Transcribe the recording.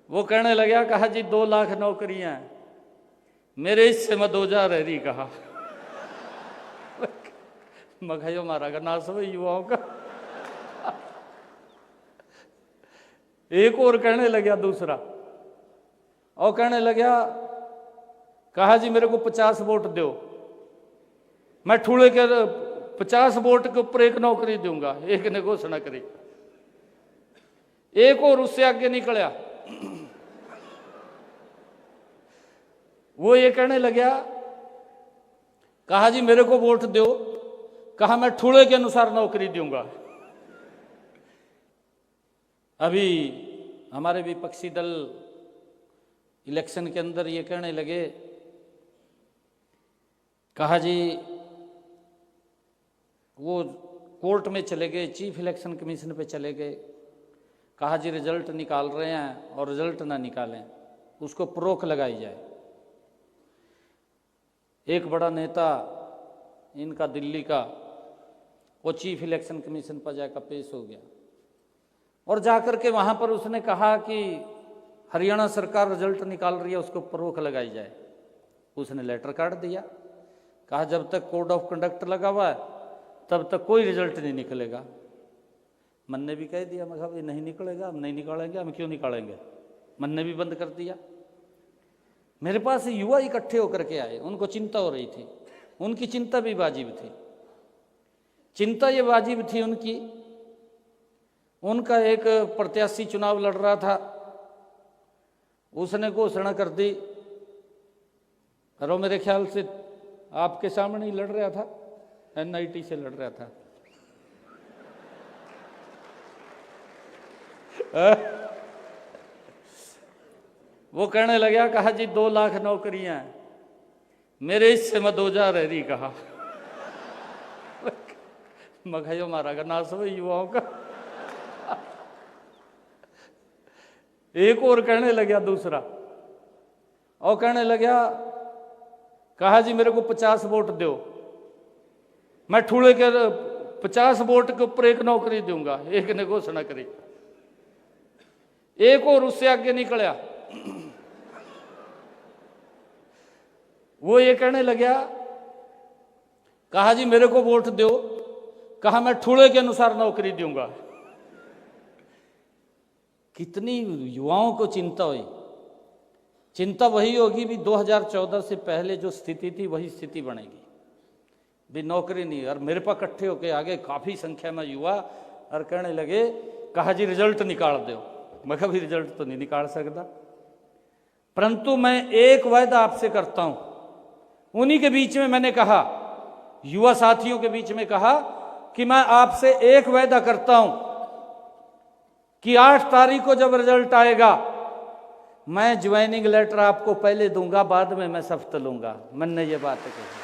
वो कहने लगा, कहा जी 2 लाख नौकरियां मेरे हिस्से में 2000 रही। कहा मखाइयो मारा का नाश हो युवाओं का। एक और कहने लगा दूसरा, और कहने लगा, कहा जी मेरे को 50 वोट दो, मैं ठूले के 50 वोट के ऊपर 1 नौकरी दूंगा। एक ने घोषणा करी। एक और उससे आगे निकला, वो ये कहने लगा, कहा जी मेरे को वोट दो, कहा मैं ठूले के अनुसार नौकरी दूंगा। अभी हमारे विपक्षी दल इलेक्शन के अंदर ये कहने लगे, कहा जी वो कोर्ट में चले गए, चीफ इलेक्शन कमीशन पे चले गए, कहा जी रिजल्ट निकाल रहे हैं और रिजल्ट ना निकालें, उसको रोक लगाई जाए। एक बड़ा नेता इनका दिल्ली का, वो चीफ इलेक्शन कमीशन पर जाकर पेश हो गया और जाकर के वहां पर उसने कहा कि हरियाणा सरकार रिजल्ट निकाल रही है, उसको ऊपर रोक लगाई जाए। उसने लेटर काट दिया, कहा जब तक कोड ऑफ कंडक्ट लगा हुआ है तब तक कोई रिजल्ट नहीं निकलेगा। मन ने भी कह दिया, मैं कहा नहीं निकलेगा, हम नहीं निकालेंगे। हम क्यों निकालेंगे? मन ने भी बंद कर दिया। मेरे पास युवा इकट्ठे होकर के आए, उनको चिंता हो रही थी, उनकी चिंता भी वाजिब थी। चिंता ये वाजिब थी उनकी, उनका एक प्रत्याशी चुनाव लड़ रहा था, उसने घोषणा कर दी, और मेरे ख्याल से आपके सामने ही लड़ रहा था, एनआईटी से लड़ रहा था। वो कहने लगा, कहा जी 2 लाख नौकरियां मेरे हिस्से में 2000 रही। कहा मखाइयो मारा का नाश हो युवाओं का। एक और कहने लगा दूसरा, और कहने लगा, कहा जी मेरे को 50 वोट दो, मैं ठूले के 50 वोट के ऊपर 1 नौकरी दूंगा। एक ने घोषणा करी। एक और उससे आगे निकला, वो ये कहने लगा, कहा जी मेरे को वोट दो, कहा मैं ठूले के अनुसार नौकरी दूंगा। कितनी युवाओं को चिंता हुई। चिंता वही होगी भी 2014 से पहले जो स्थिति थी वही स्थिति बनेगी भी, नौकरी नहीं। और मेरे पास इकट्ठे होके आगे काफी संख्या में युवा और कहने लगे, कहा जी रिजल्ट निकाल दो। मैं कभी रिजल्ट तो नहीं निकाल सकता, परंतु मैं एक वायदा आपसे करता हूं। उन्हीं के बीच में मैंने कहा, युवा साथियों के बीच में कहा कि मैं आपसे एक वायदा करता हूं कि 8 तारीख को जब रिजल्ट आएगा मैं ज्वाइनिंग लेटर आपको पहले दूंगा, बाद में मैं शपथ लूंगा। मैंने ये बात कही।